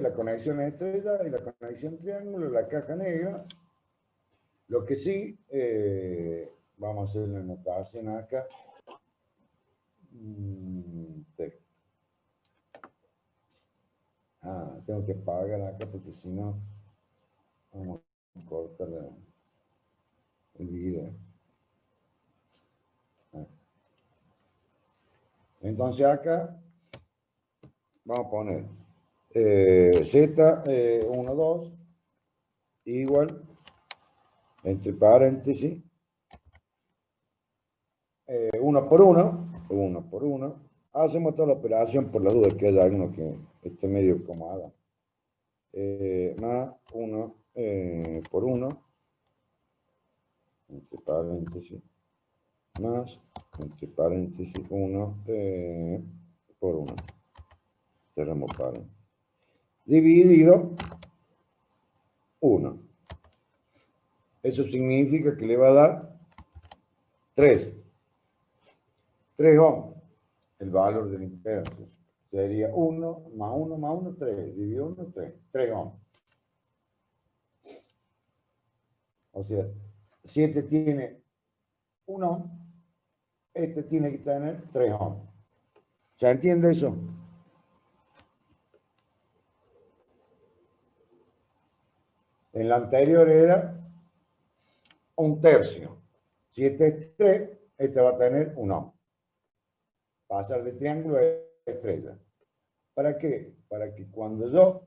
la conexión estrella y la conexión triángulo, la caja negra. Lo que sí, vamos a hacer la anotación acá. Tengo que pagar acá porque si no, vamos a cortar el video. Entonces acá vamos a poner Z12 igual, entre paréntesis, 1 por 1. Hacemos toda la operación por la duda que haya alguno que esté medio como haga. Más 1 por 1, entre paréntesis, más, entre paréntesis, 1 por 1. Cerramos paréntesis. Dividido 1. Eso significa que le va a dar 3 ohms, el valor del impedancia. Sería 1 más 1 más 1, 3. Dividido 1, 3 ohms. O sea, si este tiene 1 ohm, este tiene que tener 3 ohms. ¿Se entiende eso? En la anterior era 1/3. Si este es 3, este va a tener 1 ohm. Pasar de triángulo a estrella. ¿Para qué? Para que cuando yo...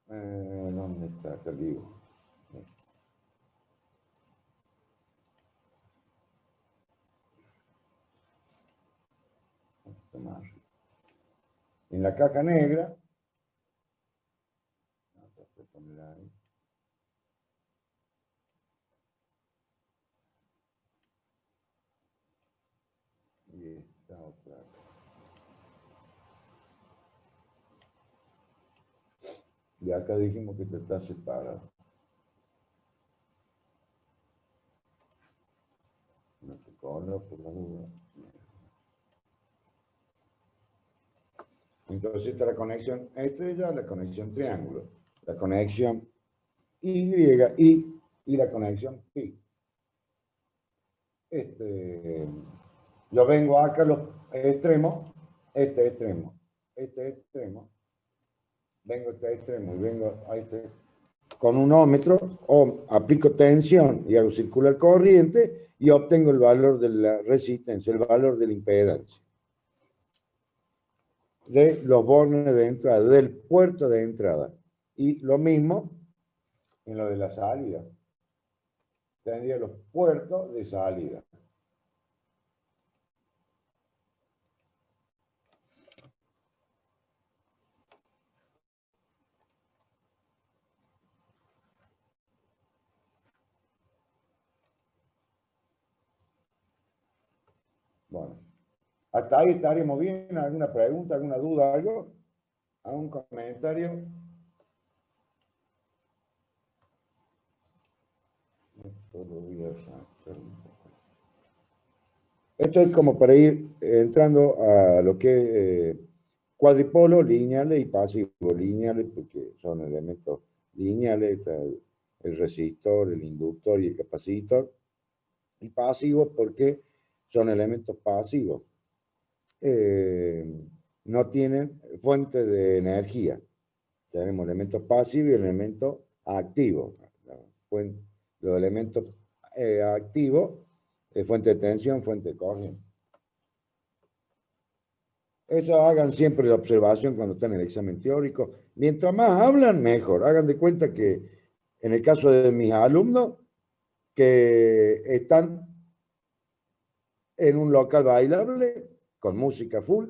¿dónde está? Acá digo. En la caja negra, y esta otra. Y acá dijimos que está separado. No te corro por la duda. Entonces esta es la conexión estrella, la conexión triángulo, la conexión Y y la conexión pi. Yo vengo acá a los extremos, este extremo, vengo a este extremo y vengo a este, con un ómetro, o aplico tensión y hago circular corriente y obtengo el valor de la resistencia, el valor de la impedancia de los bornes de entrada, del puerto de entrada. Y lo mismo en lo de la salida. Tendría los puertos de salida. Bueno, hasta ahí estaremos bien. ¿Alguna pregunta, alguna duda, algo? ¿Algún comentario? Esto es como para ir entrando a lo que es cuadripolo, lineales y pasivos. Lineales porque son elementos lineales, está el resistor, el inductor y el capacitor. Y pasivos porque son elementos pasivos. No tienen fuente de energía. Tenemos elementos pasivos y elementos activos. Los elementos activos, fuente de tensión, fuente de corriente. Eso hagan siempre la observación cuando están en el examen teórico. Mientras más hablan, mejor. Hagan de cuenta que en el caso de mis alumnos, que están en un local bailable, con música full,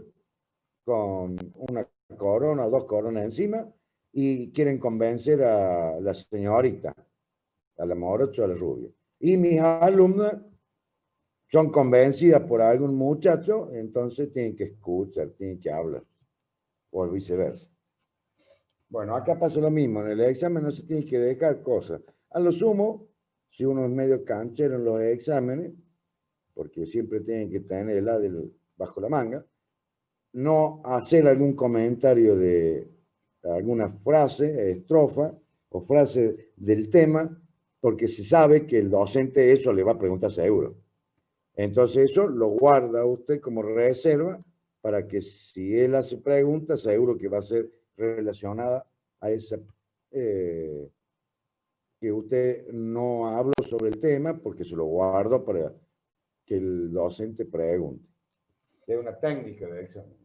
con una corona, 2 coronas encima, y quieren convencer a la señorita, a la morocha o a la rubia. Y mis alumnas son convencidas por algún muchacho, entonces tienen que escuchar, tienen que hablar, o viceversa. Bueno, acá pasa lo mismo, en el examen no se tiene que dejar cosas. A lo sumo, si uno es medio canchero en los exámenes, porque siempre tienen que tener el ADE bajo la manga, no hacer algún comentario de alguna frase, estrofa o frase del tema, porque se sabe que el docente eso le va a preguntar seguro. Entonces eso lo guarda usted como reserva para que si él hace preguntas, seguro que va a ser relacionada a esa que usted no habló sobre el tema porque se lo guardo para que el docente pregunte. Es una técnica de examen.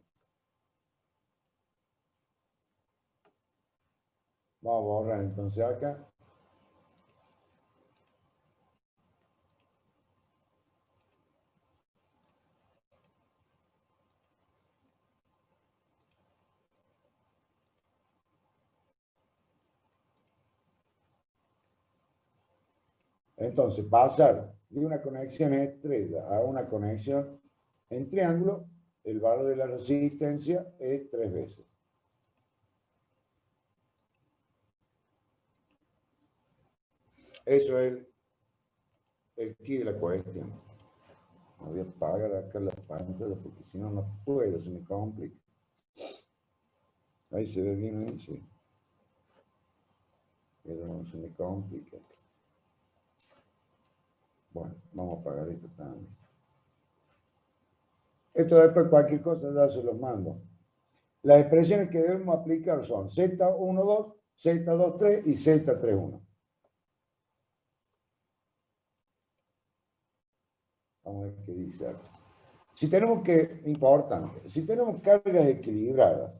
Vamos a borrar entonces acá. Entonces, pasar de una conexión estrella a una conexión en triángulo, el valor de la resistencia es 3 veces. Eso es el key de la cuestión. Voy a apagar acá la pantalla porque si no, no puedo, se me complica. Ahí se ve bien, ahí sí. Pero no se me complica. Bueno, vamos a apagar esto también. Esto después cualquier cosa ya se los mando. Las expresiones que debemos aplicar son Z12, Z23 y Z31. Vamos a ver qué dice acá. Si tenemos importante, si tenemos cargas equilibradas,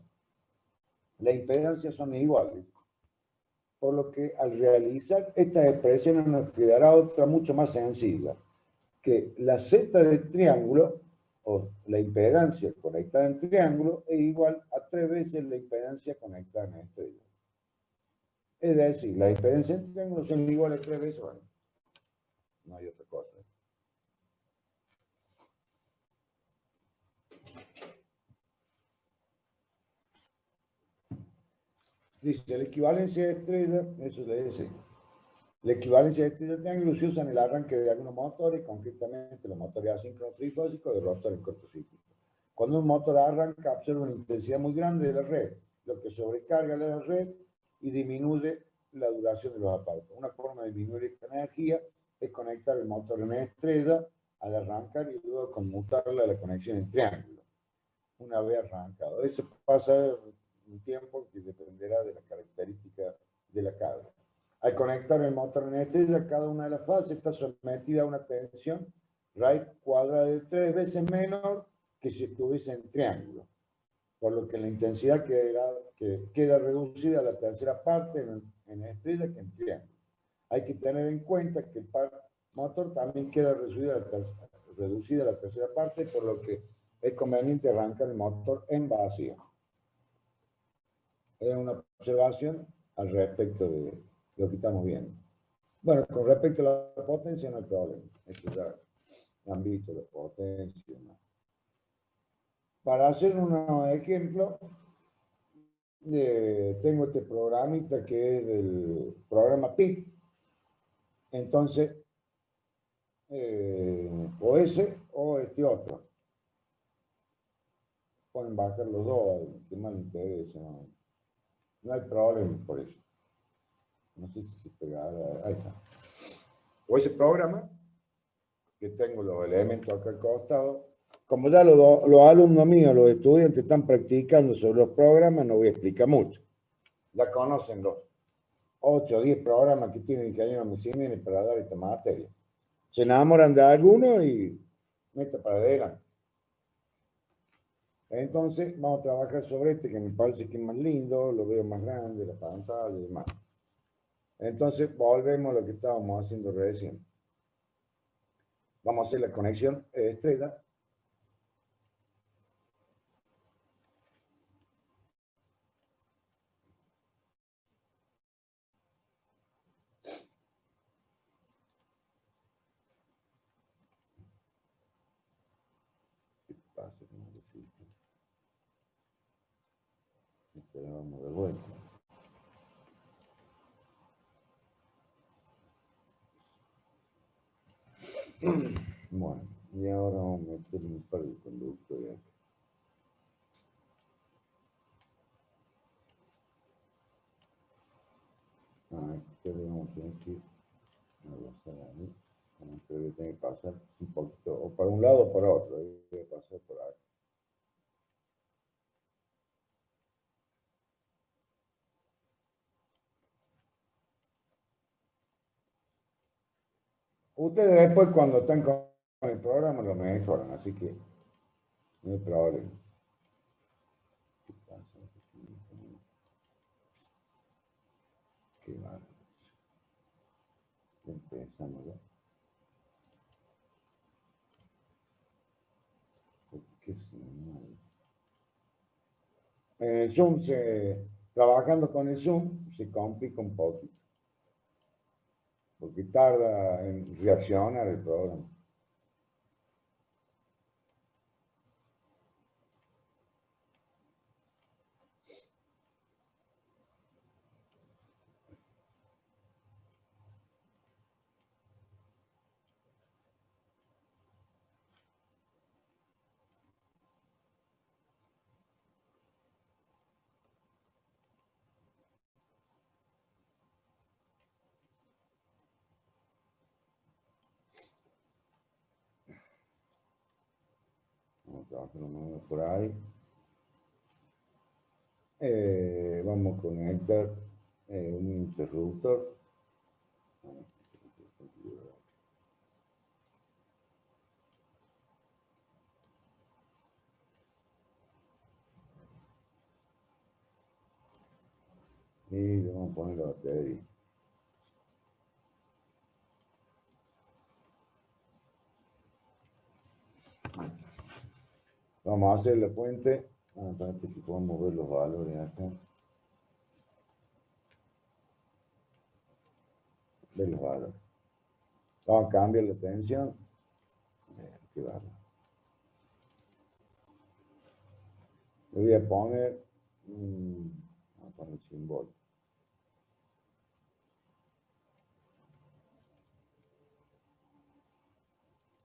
las impedancias son iguales, por lo que al realizar estas expresiones nos quedará otra mucho más sencilla, que la Z del triángulo, o la impedancia conectada en triángulo, es igual a 3 veces la impedancia conectada en estrella. Es decir, las impedancias en triángulo son iguales a 3 veces, bueno, no hay otra cosa. Dice, la equivalencia de estrella, eso le dice, la equivalencia de estrella de triángulo se usa en el arranque de algunos motores, concretamente los motores asíncronos trifásicos de rotores cortocíclicos. Cuando un motor arranca, observa una intensidad muy grande de la red, lo que sobrecarga la red y disminuye la duración de los aparatos. Una forma de disminuir esta energía es conectar el motor en estrella al arrancar y luego conmutarla a la conexión en triángulo, una vez arrancado. Eso pasa un tiempo que dependerá de la característica de la carga. Al conectar el motor en estrella, cada una de las fases está sometida a una tensión raíz cuadrada de 3 veces menor que si estuviese en triángulo, por lo que la intensidad queda reducida a la tercera parte en estrella que en triángulo. Hay que tener en cuenta que el par motor también queda reducida a la tercera parte, por lo que es conveniente arrancar el motor en vacío. Es una observación al respecto de lo que estamos viendo. Bueno, con respecto a la potencia no hay problema. Esto ya han visto la potencia. ¿No? Para hacer un ejemplo, tengo este programita que es del programa PIP. Entonces, o ese o este otro. Pueden bajar los dos, que más les interesa. ¿No? No hay problema por eso. No sé si se pegará. Ahí está. O ese programa, que tengo los elementos acá al costado. Como ya los alumnos míos, los estudiantes están practicando sobre los programas, no voy a explicar mucho. Ya conocen los 8 o 10 programas que tiene el ingeniero Messinini para dar esta materia. Se enamoran de alguno y mete para adelante. Entonces, vamos a trabajar sobre este que me parece que es más lindo, lo veo más grande, la pantalla y demás. Entonces, volvemos a lo que estábamos haciendo recién. Vamos a hacer la conexión estrella. ¿Qué pasa con el registro? Vamos de vuelta. Bueno, y ahora vamos a meter un par de conductos de acá. Este digamos, tiene que ir a ahí. Creo que tiene que pasar un poquito, o para un lado o para otro. Debe pasar por ahí. Ustedes después cuando están con el programa lo mejoran, así que no hay problema. ¿Qué pasa? Qué mal. Empezamos ya. ¿Por qué se me mueve? En el Zoom, trabajando con el Zoom, se complica un poquito, porque tarda en reaccionar el programa. Vamos a trabajar por ahí. Vamos a conectar un interruptor. Y le vamos a poner la batería. Vamos a hacer la fuente. Aparte que podemos ver los valores acá. Ver los valores. Vamos a cambiar la tensión. Qué bárbaro. Le voy a poner, vamos a poner 100 volts.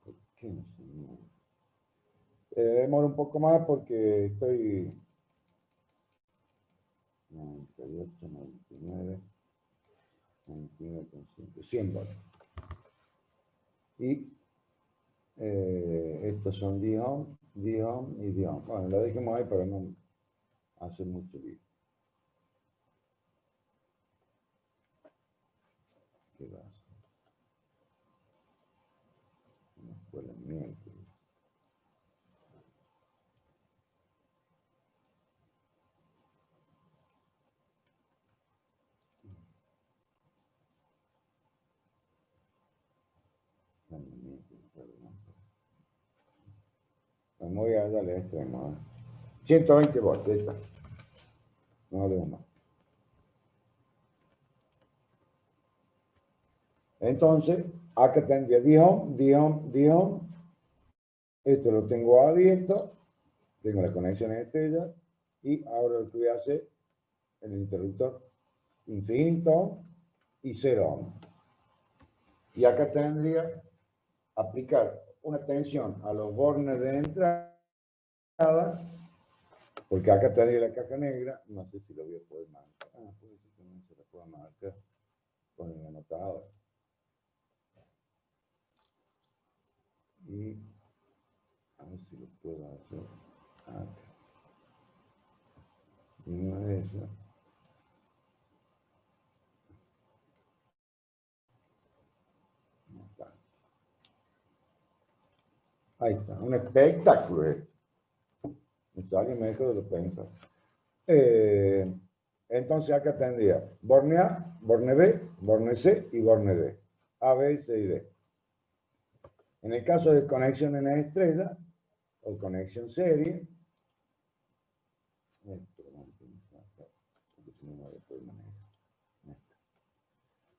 ¿Por qué no se mueve? Demora un poco más porque estoy 98, 99, 99,5, 100 volts. Y estos son 10 ohm, 10 ohm y 10 ohm. Bueno, lo dejemos ahí para no hacer mucho lío. ¿Qué va a hacer? Una escuela miércoles. Me voy a darle extremo. 120 volts, ahí está. No lo más. Entonces, acá tendría 10 ohm, 10 ohm, 10 ohm. Esto lo tengo abierto. Tengo la conexión estrella. Y ahora lo que voy a hacer, el interruptor infinito y 0 ohm. Y acá tendría aplicar una tensión a los bornes de entrada, porque acá tendría la caja negra, no sé si lo voy a poder marcar. Puede ser que no se la pueda marcar con el anotador. Y a ver si lo puedo hacer acá. Y una de esas. Ahí está, un espectáculo esto. Me sale mejor de lo pensado. Entonces acá tendría borne A, borne B, borne C y borne D. A, B, C y D. En el caso de conexión en estrella o conexión serie,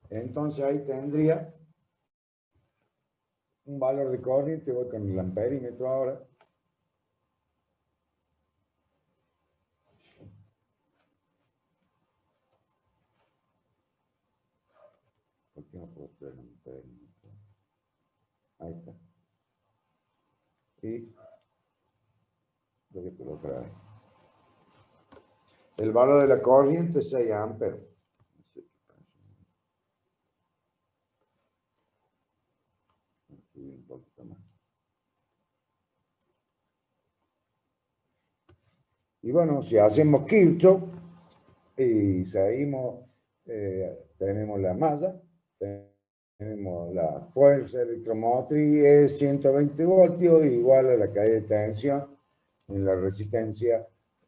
entonces ahí tendría un valor de corriente, voy con el amperímetro ahora. ¿Por qué no puedo hacer el amperímetro? Ahí está. Y lo voy a colocar ahí. El valor de la corriente es 6 amperes. poquito más. Y bueno, si hacemos Kirchhoff y seguimos, tenemos la malla, tenemos la fuerza electromotriz es 120 voltios igual a la caída de tensión en la resistencia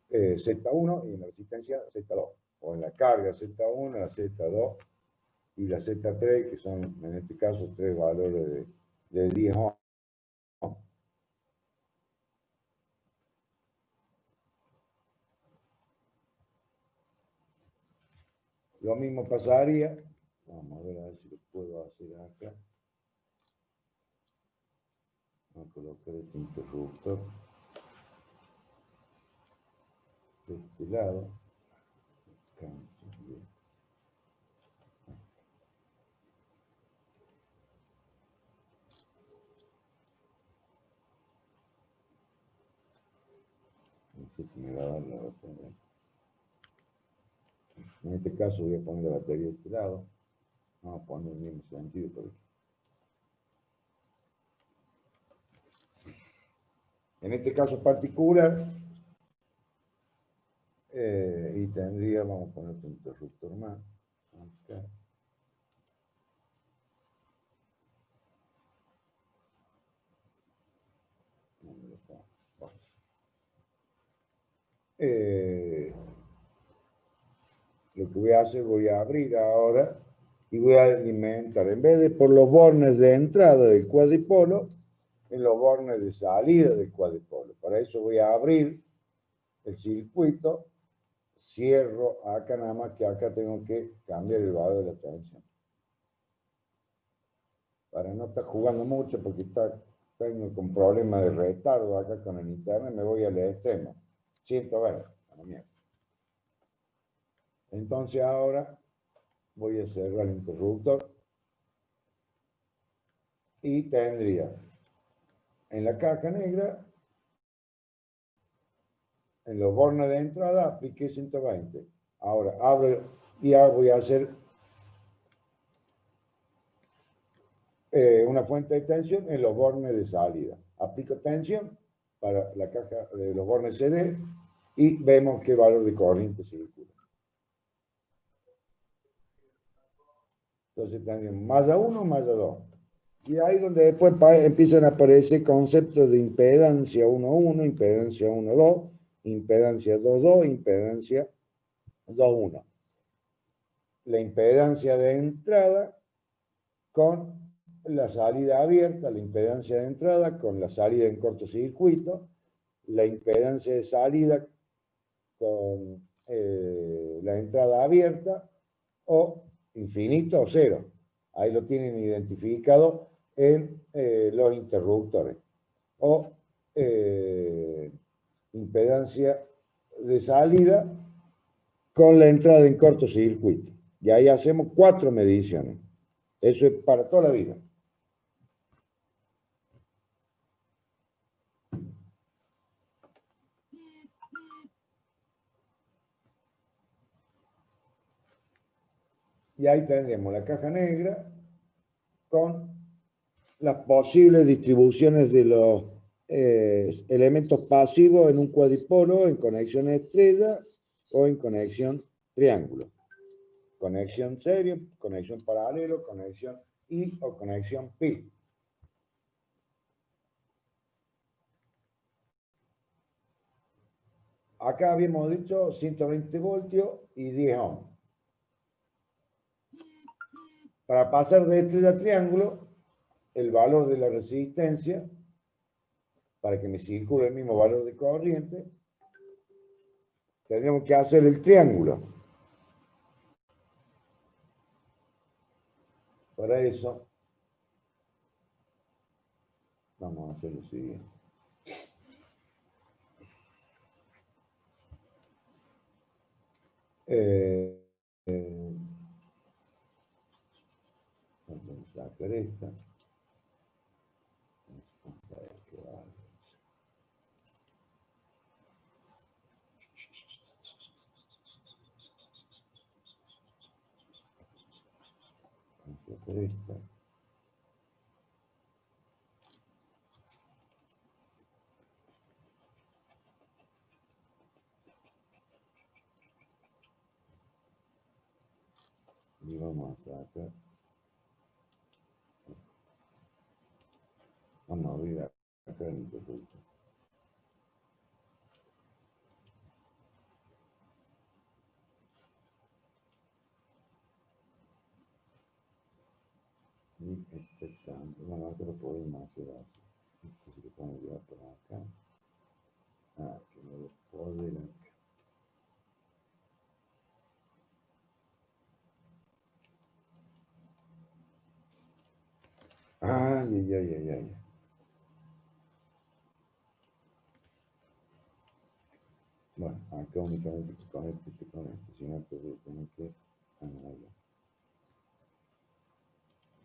Z1 y en la resistencia Z2, o en la carga Z1, la Z2 y la Z3, que son en este caso tres valores de 10 ohms. Lo mismo pasaría, vamos a ver si lo puedo hacer acá. Voy a colocar este interruptor de este lado. No sé si me va a dar la batería. En este caso voy a poner la batería de este lado. Vamos a poner el mismo sentido por aquí. En este caso particular, y tendría, vamos a poner un interruptor más. Acá. Lo que voy a hacer, voy a abrir ahora y voy a alimentar, en vez de por los bornes de entrada del cuadripolo, en los bornes de salida del cuadripolo. Para eso voy a abrir el circuito, cierro acá, nada más que acá tengo que cambiar el valor de la tensión. Para no estar jugando mucho, porque tengo con problemas de retardo acá con el internet, me voy al extremo. 120, a la mierda. Entonces ahora voy a cerrar el interruptor y tendría en la caja negra, en los bornes de entrada, apliqué 120. Ahora abro y voy a hacer una fuente de tensión en los bornes de salida. Aplico tensión para la caja de los bornes CD y vemos qué valor de corriente circula. Entonces tendríamos malla 1, malla 2. Y ahí donde después empiezan a aparecer conceptos de impedancia 1.1, impedancia 1.2, impedancia 2.2, impedancia 2.1. La impedancia de entrada con la salida abierta, la impedancia de entrada con la salida en cortocircuito, la impedancia de salida con la entrada abierta o infinito o cero. Ahí lo tienen identificado en los interruptores. O impedancia de salida con la entrada en cortocircuito. Y ahí hacemos 4 mediciones. Eso es para toda la vida. Y ahí tendremos la caja negra con las posibles distribuciones de los elementos pasivos en un cuadripolo, en conexión estrella o en conexión triángulo. Conexión serie, conexión paralelo, conexión I o conexión pi. Acá habíamos dicho 120 voltios y 10 ohms. Para pasar de estrella a triángulo, el valor de la resistencia, para que me circule el mismo valor de corriente, tendríamos que hacer el triángulo. Para eso, vamos a hacer lo siguiente. Vamos a sacar esta. Esta. Y vamos a acá. Vamos a abrir acá el interruptor. Y este tanto, bueno, acá lo podemos hacer así. Esto se lo podemos llevar por acá. Ah, que no lo puedo ver acá. Ay, ay, ay, ay, ay. Bueno, acá únicamente con este, si no, te voy a tener que añadirlo.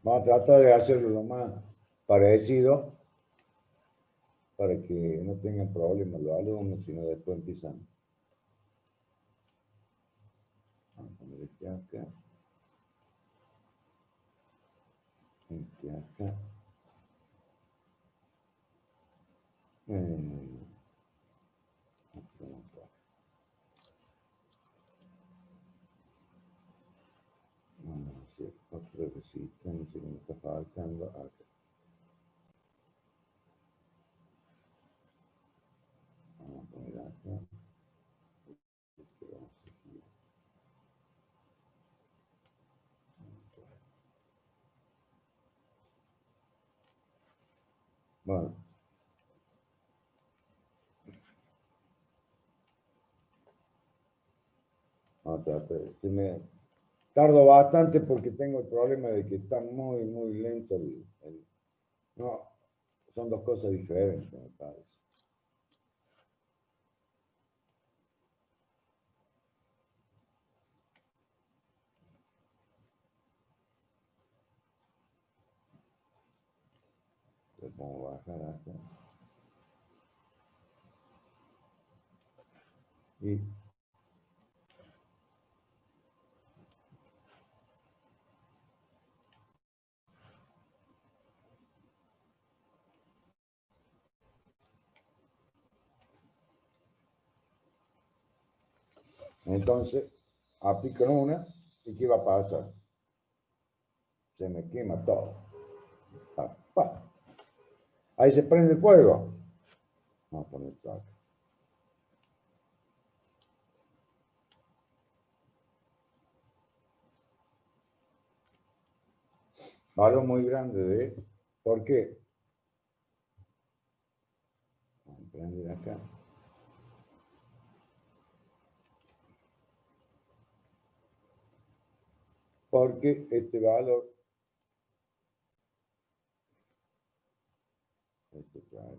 Vamos a tratar de hacerlo lo más parecido para que no tengan problemas los alumnos, sino después empiezan. Vamos a poner este acá, este acá. Vamos a hacer otra resistencia que me está faltando acá. Vamos a poner acá. Bueno. Vamos a tratar. Tardo bastante porque tengo el problema de que está muy, muy lento no, son dos cosas diferentes, me parece. Le pongo bajar acá. Y entonces aplico en una y ¿qué va a pasar? Se me quema todo. Pa, pa. Ahí se prende el fuego. Vamos a poner esto acá. Valor muy grande de... ¿Por qué? Vamos a prender acá. Porque este valor... Este trae,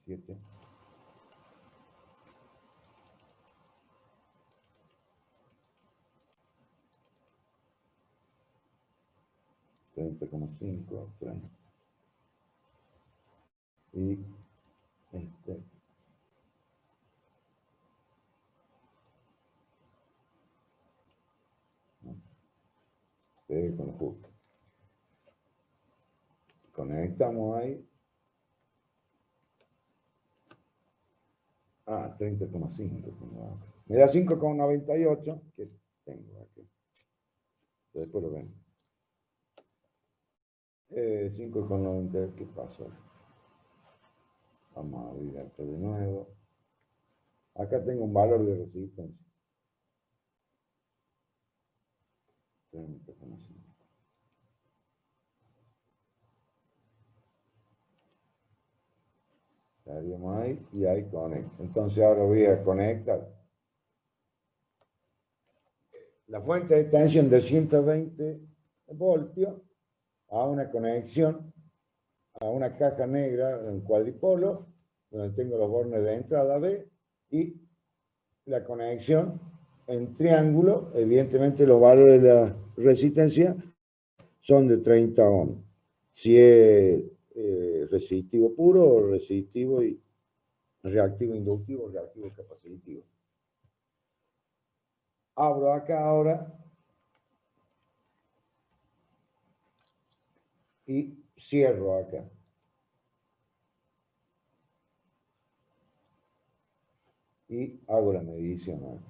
27. 30,5, 30. Y este... con lo justo. Conectamos ahí. 30,5. Me da 5,98 que tengo aquí. Después lo ven. 5,90. ¿Qué pasó? Vamos a abrir acá de nuevo. Acá tengo un valor de resistencia. 30,5. Estaríamos ahí y ahí conecto. Entonces ahora voy a conectar la fuente de tensión de 120 voltios a una conexión a una caja negra en cuadripolo, donde tengo los bornes de entrada B y la conexión en triángulo. Evidentemente los valores de la resistencia son de 30 ohms. Si es resistivo puro, resistivo y reactivo inductivo, reactivo capacitivo. Abro acá ahora y cierro acá. Y hago la medición acá.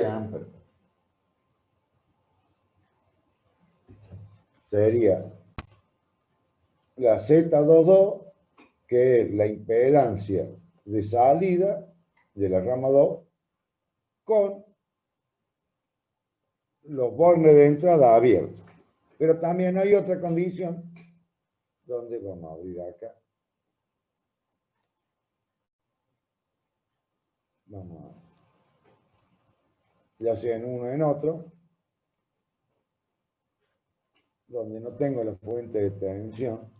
Amperes. Sería la Z22, que es la impedancia de salida de la rama 2, con los bornes de entrada abiertos. Pero también hay otra condición, donde vamos a abrir acá. Vamos a, ya sea en uno o en otro, donde no tengo la fuente de tensión,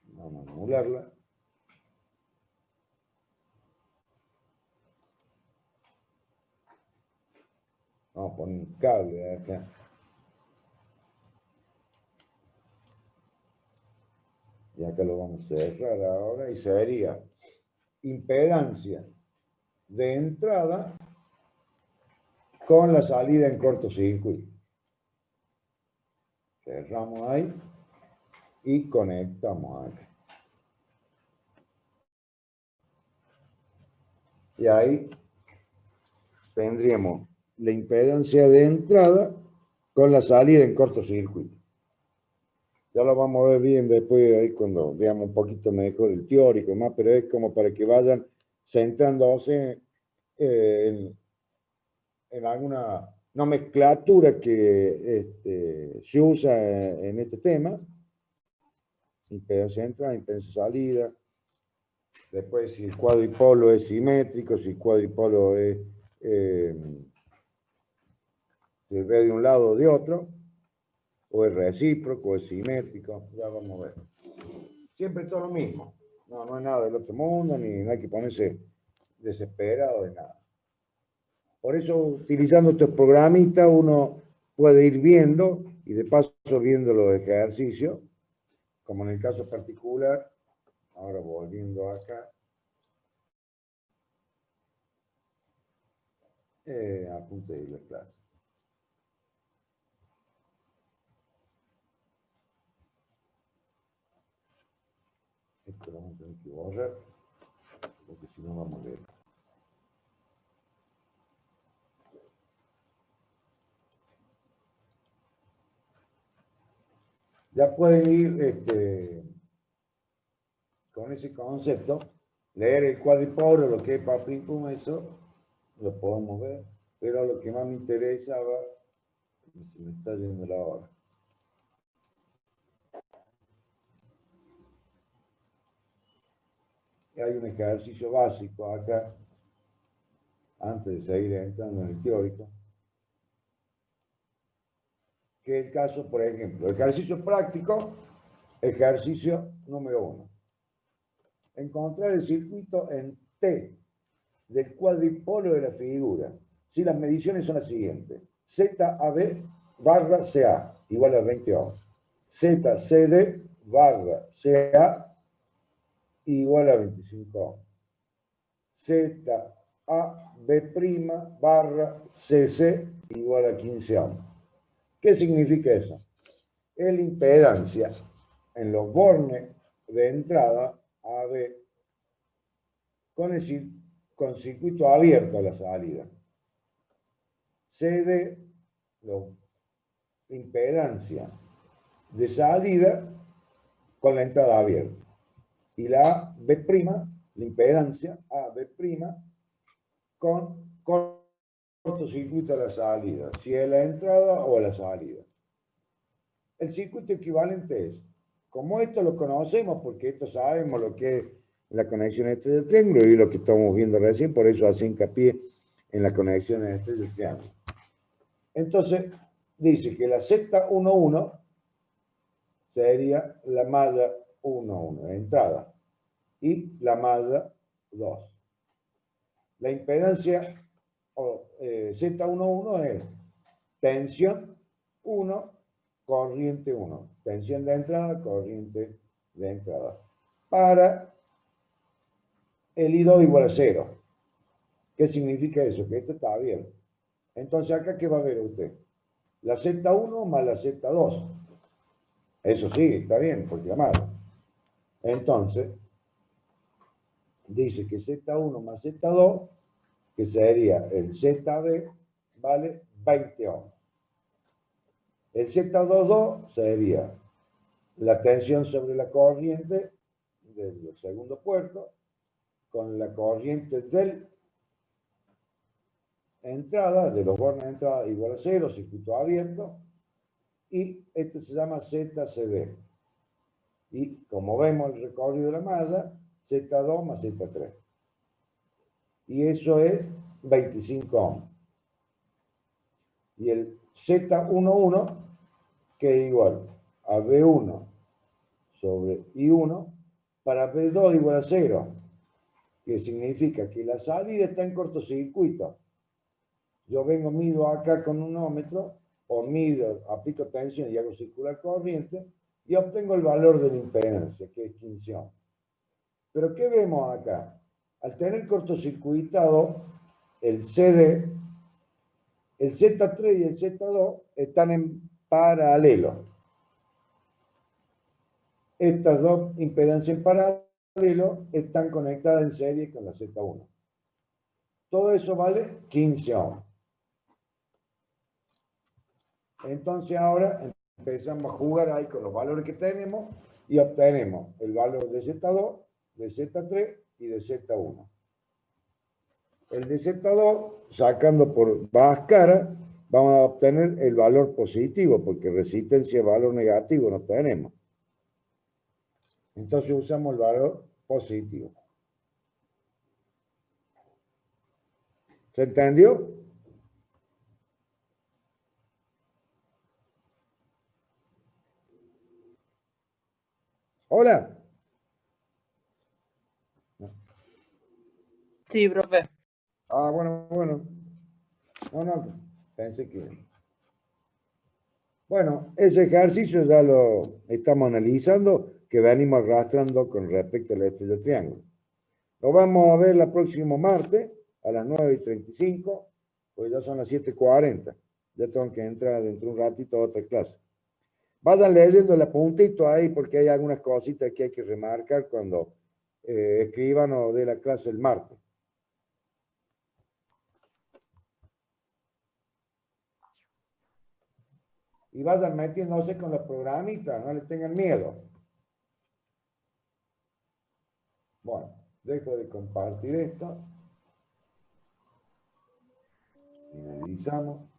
vamos a anularla. Vamos a poner un cable acá. Y acá lo vamos a cerrar ahora y sería impedancia de entrada con la salida en cortocircuito. Cerramos ahí y conectamos acá. Y ahí tendríamos la impedancia de entrada con la salida en cortocircuito. Ya lo vamos a ver bien después, ahí cuando veamos un poquito mejor el teórico y más, pero es como para que vayan centrándose en alguna nomenclatura que se usa en este tema. Impedancia de entrada, impedancia de salida. Después, si el cuadripolo es simétrico, si el cuadripolo es se ve de un lado o de otro, o es recíproco, o es simétrico, ya vamos a ver. Siempre todo lo mismo. No, no es nada del otro mundo, ni no hay que ponerse desesperado de nada. Por eso, utilizando estos programitas, uno puede ir viendo, y de paso viendo los ejercicios, como en el caso particular, ahora volviendo acá, apunte de la clase. Esto lo vamos a tener que borrar, porque si no vamos a ver. Ya pueden ir con ese concepto, leer el cuadripolo, lo que es papín, eso, lo podemos ver, pero lo que más me interesaba, se me está yendo la hora. Hay un ejercicio básico acá, antes de seguir entrando en el teórico, que es el caso, por ejemplo, ejercicio práctico, ejercicio número 1. Encontrar el circuito en T del cuadripolo de la figura. Si las mediciones son las siguientes: ZAB barra CA igual a 20 ohms. ZCD barra CA igual a 25 ohms. ZAB' barra CC igual a 15 ohms. ¿Qué significa eso? Es la impedancia en los bornes de entrada AB con circuito abierto a la salida. CD, la impedancia de salida con la entrada abierta. Y la B', la impedancia AB' con cortocircuito a la salida, si es la entrada o la salida. El circuito equivalente es, como esto lo conocemos, porque esto sabemos lo que es la conexión entre el triángulo y lo que estamos viendo recién, por eso hace hincapié en la conexión entre el triángulo. Entonces, dice que la Z11 sería la malla 11, entrada, y la malla 2. La impedancia Z11 es tensión 1, corriente 1. Tensión de entrada, corriente de entrada. Para el I2 igual a 0. ¿Qué significa eso? Que esto está abierto. Entonces, acá, ¿qué va a ver usted? La Z1 más la Z2. Eso sí, está bien, porque amado. Entonces, dice que Z1 más Z2, que sería el ZB, vale 20 ohms. El Z22 sería la tensión sobre la corriente del segundo puerto con la corriente del entrada, de los bornes de entrada igual a 0, circuito abierto, y este se llama ZCB. Y como vemos el recorrido de la malla, Z2 más Z3. Y eso es 25 ohms. Y el Z11, que es igual a B1 sobre I1, para B2 igual a 0, que significa que la salida está en cortocircuito. Yo vengo, mido acá con un ohmmetro, o mido, aplico tensión y hago circular corriente, y obtengo el valor de la impedancia, que es 15 ohms. Pero ¿qué vemos acá? Al tener cortocircuitado el CD, el Z3 y el Z2 están en paralelo. Estas dos impedancias en paralelo están conectadas en serie con la Z1. Todo eso vale 15 ohms. Entonces ahora empezamos a jugar ahí con los valores que tenemos y obtenemos el valor de Z2, de Z3 y de Z1. El de Z2, sacando por bajas caras, vamos a obtener el valor positivo, porque resistencia y valor negativo no tenemos. Entonces usamos el valor positivo. ¿Se entendió? Hola. Sí, profe. Ah, bueno, bueno. No, pensé que... Bueno, ese ejercicio ya lo estamos analizando, que venimos arrastrando con respecto al estrella triángulo. Lo vamos a ver el próximo martes a las 9:35, pues ya son las 7:40. Ya tengo que entrar dentro de un ratito a otra clase. Vayan leyendo el puntito ahí porque hay algunas cositas que hay que remarcar cuando escriban o de la clase el martes. Y vayan metiéndose con los programitas, no le tengan miedo. Bueno, dejo de compartir esto. Finalizamos.